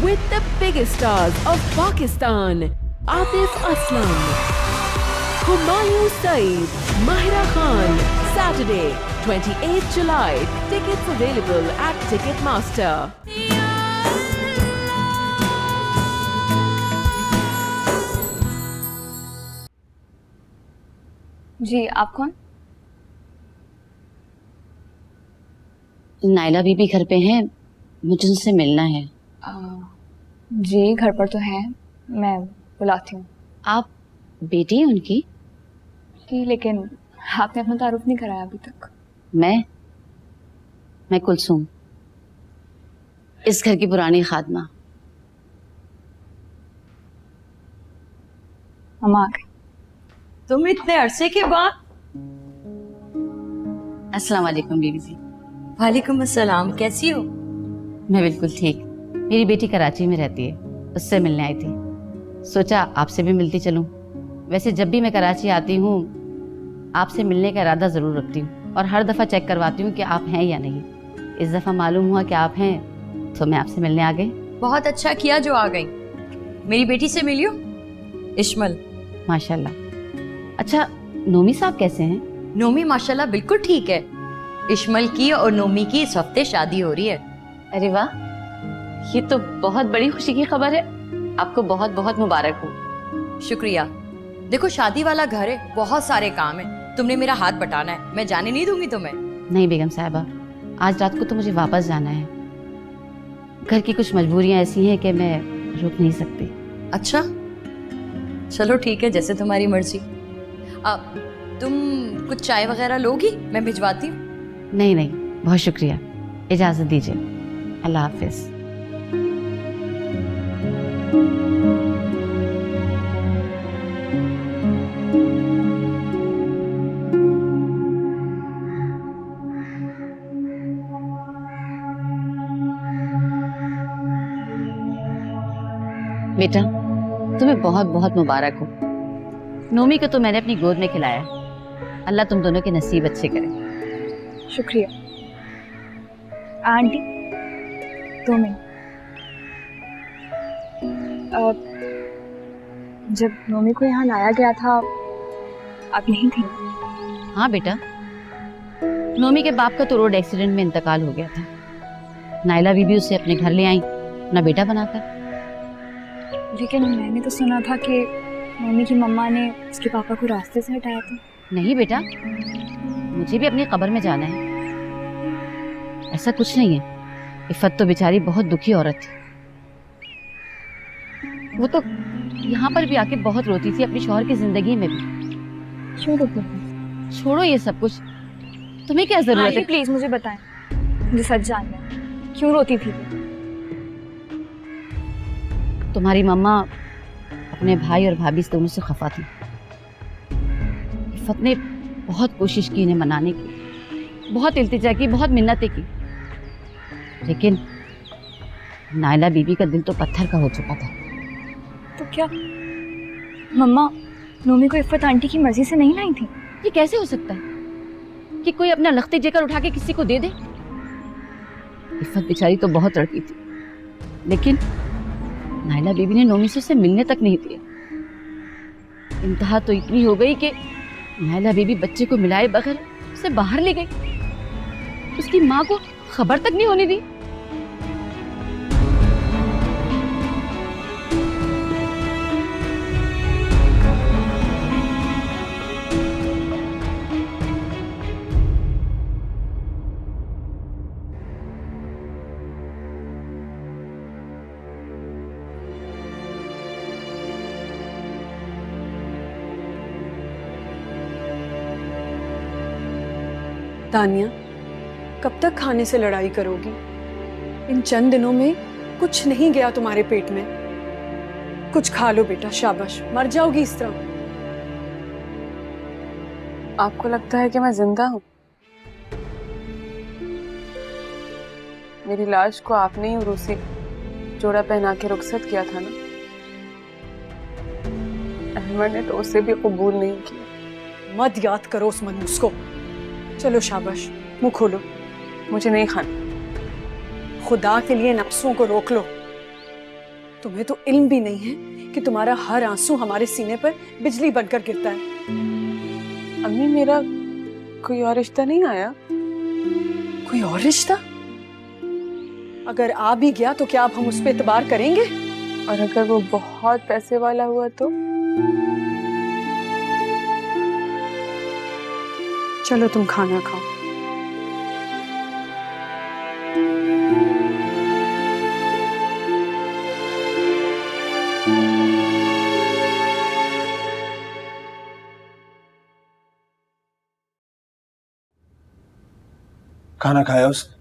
with the biggest stars of Pakistan, Atif Aslam, Humayun Saeed, Mahira Khan. Saturday, 28th July. Tickets available at Ticketmaster. जी, आप कौन? नायला बीबी घर पे हैं, मुझे उनसे मिलना है। जी घर पर तो है, मैं बुलाती हूँ। आप बेटी हैं उनकी? जी लेकिन आपने अपना तारुफ नहीं कराया अभी तक। मैं कुलसूम, इस घर की पुरानी खादमा। हम आ गए। तुम इतने अरसे के बाद। अस्सलाम वालेकुम बीबी जी। वालेकुम अस्सलाम, कैसी हो? मैं बिल्कुल ठीक। मेरी बेटी कराची में रहती है, उससे मिलने आई थी। सोचा आपसे भी मिलती चलूं। वैसे जब भी मैं कराची आती हूँ आपसे मिलने का इरादा ज़रूर रखती हूँ और हर दफ़ा चेक करवाती हूँ कि आप हैं या नहीं। इस दफ़ा मालूम हुआ कि आप हैं तो मैं आपसे मिलने आ गई। बहुत अच्छा किया जो आ गई। मेरी बेटी से मिलियो, इश्मल। माशाल्लाह। अच्छा, नोमी साहब कैसे हैं? नोमी माशाल्लाह बिल्कुल ठीक है। इश्मल की और नोमी की इस हफ्ते शादी हो रही है। अरे वाह, ये तो बहुत बड़ी खुशी की खबर है। आपको बहुत बहुत मुबारक हो। शुक्रिया। देखो शादी वाला घर है, बहुत सारे काम है, तुमने मेरा हाथ बटाना है, मैं जाने नहीं दूंगी तुम्हें। नहीं बेगम साहिबा, आज रात को तो मुझे वापस जाना है। घर की कुछ मजबूरियां ऐसी हैं कि मैं रुक नहीं सकती। अच्छा चलो ठीक है, जैसे तुम्हारी मर्जी। अब तुम कुछ चाय वगैरह लोगी? मैं भिजवाती हूँ। नहीं नहीं, बहुत शुक्रिया, इजाज़त दीजिए। अल्लाह हाफिज। बेटा, तुम्हें बहुत बहुत मुबारक हो। नोमी को तो मैंने अपनी गोद में खिलाया। अल्लाह तुम दोनों के नसीब अच्छे करे। शुक्रिया। आंटी तुम्हें जब नोमी को यहाँ लाया गया था आप नहीं थी? हाँ बेटा, नोमी के बाप का तो रोड एक्सीडेंट में इंतकाल हो गया था। नायला बीबी उसे अपने घर ले आई, अपना बेटा बनाकर। लेकिन मैंने तो सुना था कि नोमी की मम्मा ने उसके पापा को रास्ते से हटाया था। नहीं बेटा, मुझे भी अपनी कब्र में जाना है। ऐसा कुछ नहीं है। इफ़त तो बेचारी बहुत दुखी औरत थी। वो तो यहाँ पर भी आके बहुत रोती थी, अपनी शौहर की जिंदगी में भी। क्यों रोती? छोड़ो ये सब कुछ, तुम्हें क्या जरूरत है? प्लीज मुझे बताएं, मुझे सच जानना है, क्यों रोती थी? तुम्हारी मम्मा अपने भाई और भाभी से दोनों से खफा थी। इफ़त ने बहुत कोशिश की इन्हें मनाने की, बहुत इल्तिजा की, बहुत मिन्नतें की, लेकिन नायला बीबी का दिल तो पत्थर का हो चुका था। तो क्या मम्मा नोमी को इफ़त आंटी की मर्जी से नहीं लाई थी? ये कैसे हो सकता है कि कोई अपना लख्ती जेकर उठा के किसी को दे दे? इफ़त बेचारी तो बहुत लड़की थी, लेकिन नायला बीबी ने नोमी से उसे मिलने तक नहीं दिया। इंतहा तो इतनी हो गई कि नायला बीबी बच्चे को मिलाए बगैर उसे बाहर ले गई। उसकी माँ को खबर तक नहीं होने दी। तानिया, कब तक खाने से लड़ाई करोगी? इन चंद दिनों में कुछ नहीं गया तुम्हारे पेट में। कुछ खा लो बेटा, शाबाश, मर जाओगी इस तरह। आपको लगता है कि मैं जिंदा हूँ? मेरी लाश को आपने ही उरूसी जोड़ा पहना के रुखसत किया था ना? अहमद ने तो उसे भी कबूल नहीं किया। मत याद करो उस मनूस को। चलो शाबाश, मुंह खोलो। मुझे नहीं खाना। खुदा के लिए नफ्सों को रोक लो। तुम्हें तो इल्म भी नहीं है कि तुम्हारा हर आंसू हमारे सीने पर बिजली बनकर गिरता है। अम्मी, मेरा कोई और रिश्ता नहीं आया। कोई और रिश्ता? अगर आ भी गया तो क्या अब हम उस पर एतबार करेंगे? और अगर वो बहुत पैसे वाला हुआ तो? चलो तुम खाना खाओ। खाना खाया उसने?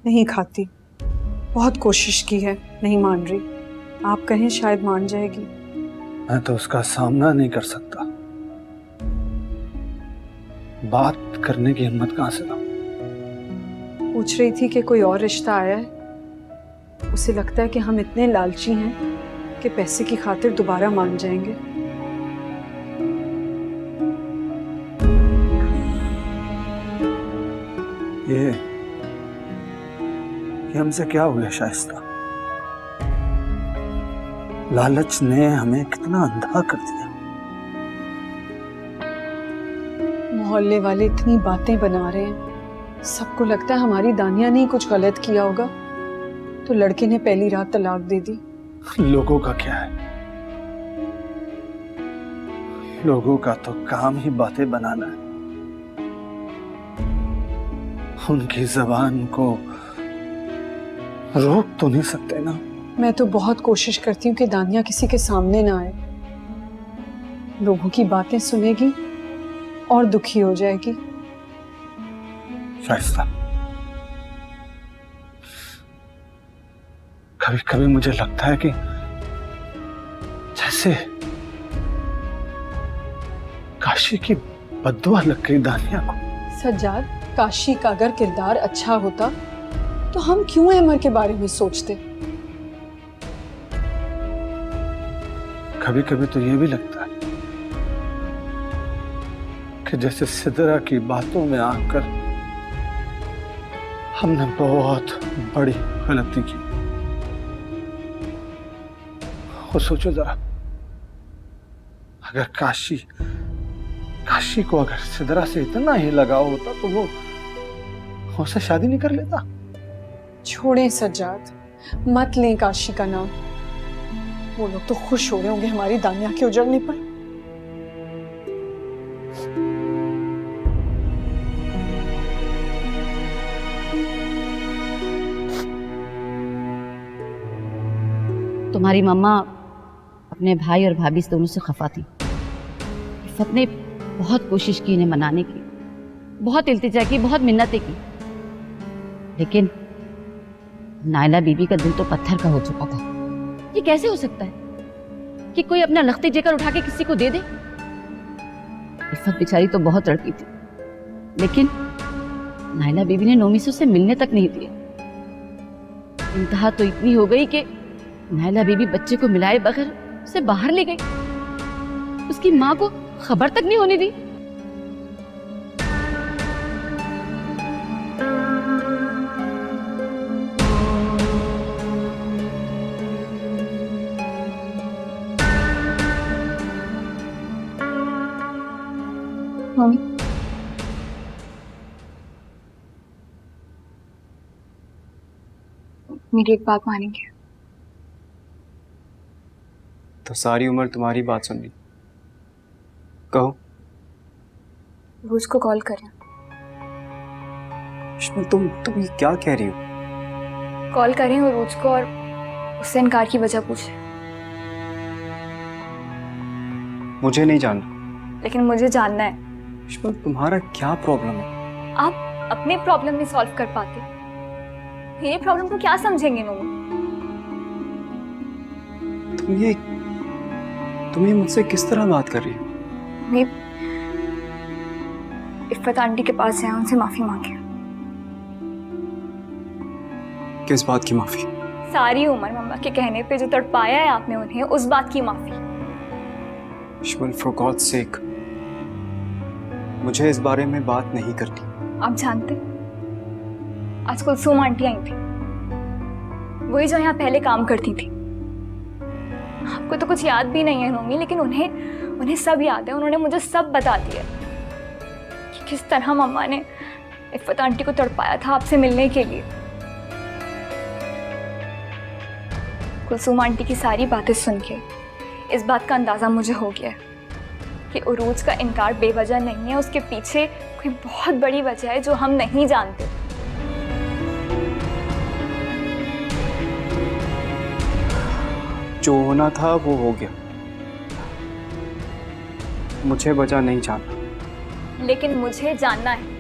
नहीं खाती, बहुत कोशिश की है, नहीं मान रही। आप कहें शायद मान जाएगी। मैं तो उसका सामना नहीं कर सकता। बात करने की हिम्मत कहां से लाऊं? पूछ रही थी कि कोई और रिश्ता आया है। उसे लगता है कि हम इतने लालची हैं कि पैसे की खातिर दोबारा मान जाएंगे। ये हमसे क्या हो गया शाइस्ता? लालच ने हमें कितना अंधा कर दिया। मोहल्ले वाले इतनी बातें बना रहे हैं, सबको लगता है हमारी दानिया ने कुछ गलत किया होगा, तो लड़के ने पहली रात तलाक दे दी। लोगों का क्या है? लोगों का तो काम ही बातें बनाना है। उनकी जबान को रोक तो नहीं सकते ना। मैं तो बहुत कोशिश करती हूँ कि दानिया किसी के सामने ना आए। लोगों की बातें सुनेगी और दुखी हो जाएगी। शाइस्ता, कभी कभी मुझे लगता है कि जैसे काशी की बद्दुआ लग गई दानिया को। सज्जाद, काशी का अगर किरदार अच्छा होता तो हम क्यों अमर के बारे में सोचते? कभी कभी तो ये भी लगता है कि जैसे सिदरा की बातों में आकर हमने बहुत बड़ी गलती की। और सोचो जरा, अगर काशी को अगर सिदरा से इतना ही लगाव होता तो वो उससे शादी नहीं कर लेता। छोड़ें सज्जाद, मत लें काशी का नाम। वो लोग तो खुश हो रहे होंगे हमारी दानिया के उजड़ने पर। तुम्हारी मम्मा अपने भाई और भाभी से दोनों से खफा थी। इफ़त ने बहुत कोशिश की इन्हें मनाने की, बहुत इल्तिजा की, बहुत मिन्नतें की, लेकिन नायला बीबी का दिल तो पत्थर का हो चुका था। ये कैसे हो सकता है कि कोई अपना लख्ती जेकर उठा के किसी को दे दे? इफ़त बेचारी तो बहुत तड़पी थी, लेकिन नायला बीबी ने नोमिस से मिलने तक नहीं दिए। इंतहा तो इतनी हो गई कि नायला बीबी बच्चे को मिलाए बगैर उसे बाहर ले गई। उसकी माँ को खबर तक नहीं होने दी। मम्मी, मेरी एक बात मानेंगे? तो सारी उम्र तुम्हारी बात सुन ली। कहो। रोज को कॉल करें। तुम ये क्या कह रही हो? कॉल करें और रोज को और उससे इनकार की वजह पूछें। मुझे नहीं जानना। लेकिन मुझे जानना है। तुम्हारा क्या प्रॉब्लम है? आप अपने प्रॉब्लम नहीं सॉल्व कर पाते, मेरे प्रॉब्लम को क्या समझेंगे मम्मी? तुम ये मुझसे किस तरह बात कर रही हो? मैं इफ़त आंटी के पास है, उनसे माफी मांगे। किस बात की माफी? सारी उम्र मम्मा के कहने पे जो तड़पाया है आपने उन्हें, उस बात की माफी। फॉर गॉड्स सेक, मुझे इस बारे में बात नहीं करनी। आप जानते, आज कुलसूम आंटी आई थी। वही जो यहाँ पहले काम करती थी। आपको तो कुछ याद भी नहीं है नोमी, लेकिन उन्हें सब याद है। उन्होंने मुझे सब बता दिया कि किस तरह मम्मा ने इफ़त आंटी को तड़पाया था आपसे मिलने के लिए। कुलसूम आंटी की सारी बातें सुन के इस बात का अंदाज़ा मुझे हो गया कि उरूज का इनकार बेवजह नहीं है, उसके पीछे कोई बहुत बड़ी वजह है जो हम नहीं जानते। जो होना था वो हो गया, मुझे वजह नहीं जानना। लेकिन मुझे जानना है।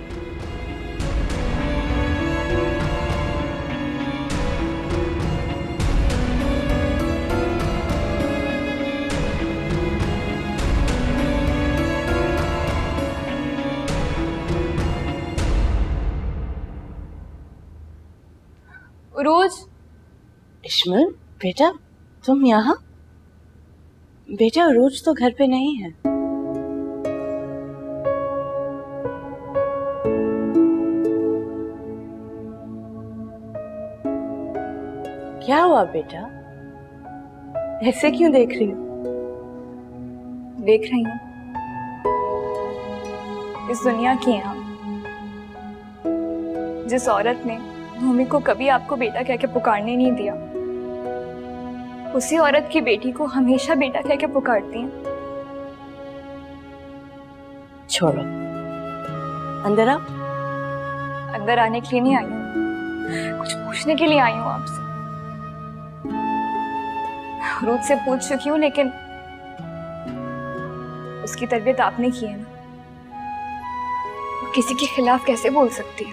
उरूज, इश्मल बेटा, तुम यहाँ? बेटा रोज तो घर पे नहीं है। क्या हुआ बेटा? ऐसे क्यों देख रही हो? देख रही हूँ इस दुनिया की हैं हम। जिस औरत ने भूमि को कभी आपको बेटा कह के पुकारने नहीं दिया, उसी औरत की बेटी को हमेशा बेटा कह के पुकारती हैं। छोड़ो, अंदर आओ। अंदर आने के लिए नहीं आई हूँ, कुछ पूछने के लिए आई हूँ आपसे। रूद से पूछ चुकी हूँ, लेकिन उसकी तरबियत आपने की है ना, वो किसी के खिलाफ कैसे बोल सकती है?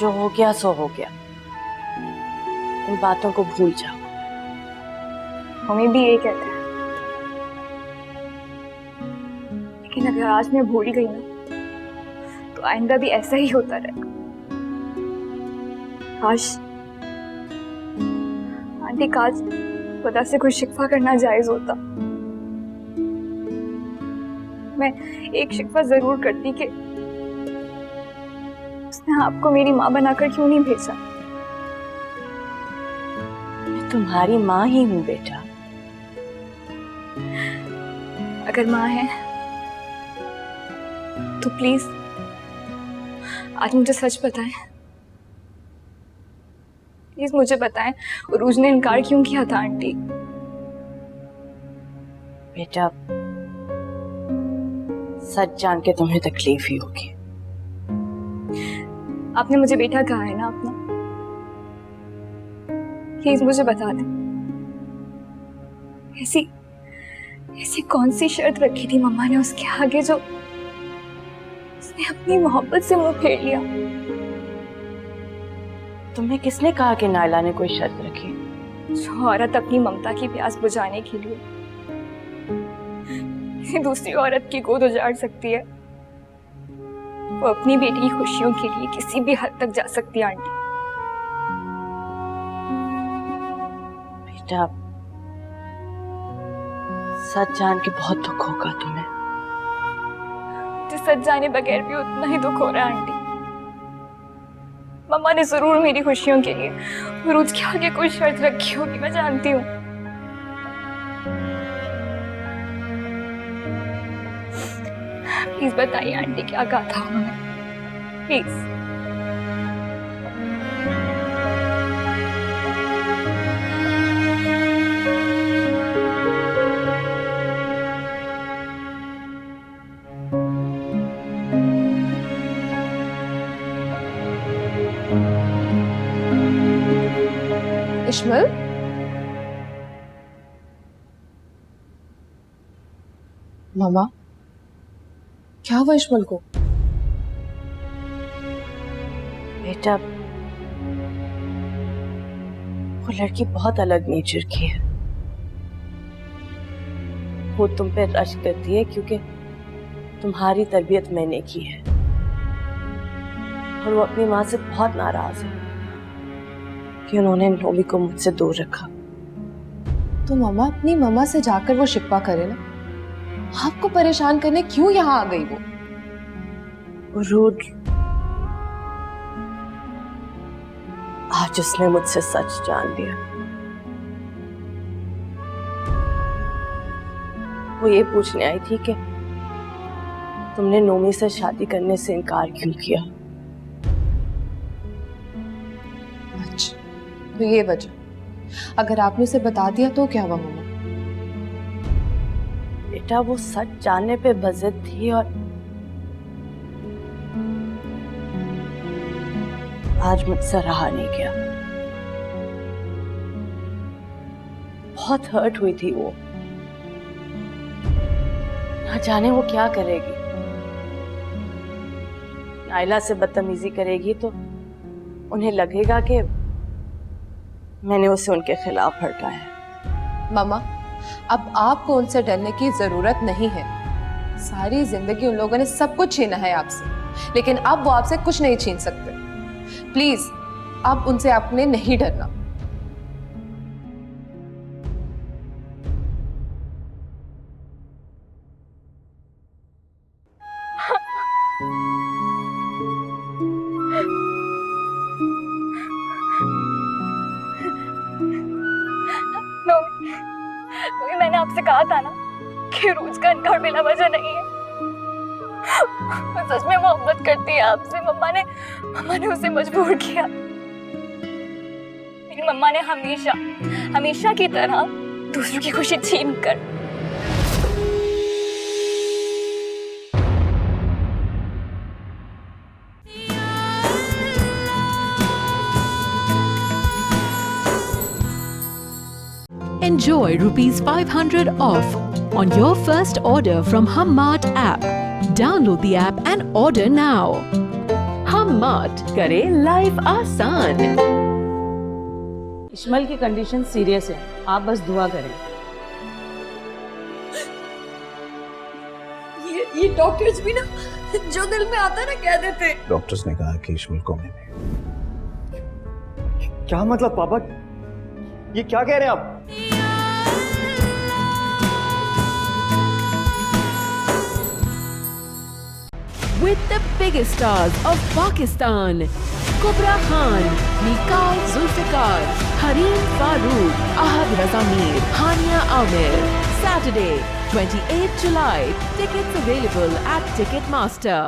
जो हो गया सो हो गया, इन बातों को भूल जाओ। हमें भी यही कहते हैं, लेकिन अगर आज मैं भूल गई ना, तो आइंदा भी ऐसा ही होता रहेगा। काश आंटी, काश खुदा से कोई शिकवा करना जायज होता। मैं एक शिकवा जरूर करती कि उसने आपको मेरी माँ बनाकर क्यों नहीं भेजा। मैं तुम्हारी माँ ही हूँ बेटा। अगर माँ है तो प्लीज आज मुझे सच बताएं। प्लीज मुझे बताएं, उरूज ने इनकार क्यों किया था आंटी? बेटा, सच जान के तुम्हें तकलीफ ही होगी। आपने मुझे बेटा कहा है ना अपना, प्लीज मुझे बता दें, ऐसी ऐसी कौन सी शर्त रखी थी मम्मा ने उसके आगे जो उसने अपनी मोहब्बत से मुंह फेर लिया? तुम्हें किसने कहा कि नायला ने कोई शर्त रखी? जो औरत अपनी ममता की प्यास बुझाने के लिए किसी दूसरी औरत की गोद उजाड़ सकती है, वो अपनी बेटी की खुशियों के लिए किसी भी हद तक जा सकती है आंटी। बेटा, सच जान के बहुत दुख होगा तुम्हें। मुझे सच जाने बगैर भी उतना ही दुख हो रहा है आंटी। मम्मा ने जरूर मेरी खुशियों के लिए उरूज के आगे कोई शर्त रखी होगी, मैं जानती हूँ। प्लीज बताइए आंटी, क्या कहा था उन्होंने? प्लीज। इश्मल, मामा क्या हुआ इश्मल को? बेटा, वो लड़की बहुत अलग नेचर की है। वो तुम पे रश करती है क्योंकि तुम्हारी तरबियत मैंने की है, और वो अपनी माँ से बहुत नाराज है कि उन्होंने नोमी को मुझसे दूर रखा। तो मामा अपनी मम्मा से जाकर वो शिकवा करे ना, आपको परेशान करने क्यों यहाँ आ गई वो? रूद, आज उसने मुझसे सच जान लिया। वो ये पूछने आई थी कि तुमने नोमी से शादी करने से इनकार क्यों किया। अच्छा, तो ये वजह। अगर आपने उसे बता दिया तो क्या हुआ मम्मा? बेटा वो सच जानने पे बज़िद थी और आज मुझसे रहा नहीं गया। बहुत हर्ट हुई थी वो। ना जाने वो क्या करेगी। नाइला से बदतमीजी करेगी तो उन्हें लगेगा कि मैंने उसे उनके खिलाफ भड़काया है। मम्मा, अब आपको उनसे डरने की जरूरत नहीं है। सारी जिंदगी उन लोगों ने सब कुछ छीना है आपसे, लेकिन अब वो आपसे कुछ नहीं छीन सकते। प्लीज अब उनसे आपने नहीं डरना। नोमी, मैंने आपसे कहा था ना कि रोज का इनकार बिना वजह नहीं है। वो सच में मोहब्बत करती है आपसे। मम्मा ने उसे मजबूर किया। मेरी मम्मा ने हमेशा की तरह दूसरों की खुशी छीन कर Enjoy ₹500 off on your first order from Hummart app. Download the app and order now. Hummart, करे लाइफ आसान। इस्माइल की कंडीशन सीरियस है, आप बस दुआ करें। ये डॉक्टर्स भी ना जो दिल में आता है ना कह देते। डॉक्टर्स ने कहा कि इस्माइल को मैंने। क्या मतलब पापा, ये क्या कह रहे हैं आप? With the biggest stars of Pakistan, Kubra Khan, Mikael Zulfikar, Harim Farooq, Ahad Raza Mir, Hania Amir. Saturday, 28th July. Tickets available at Ticketmaster.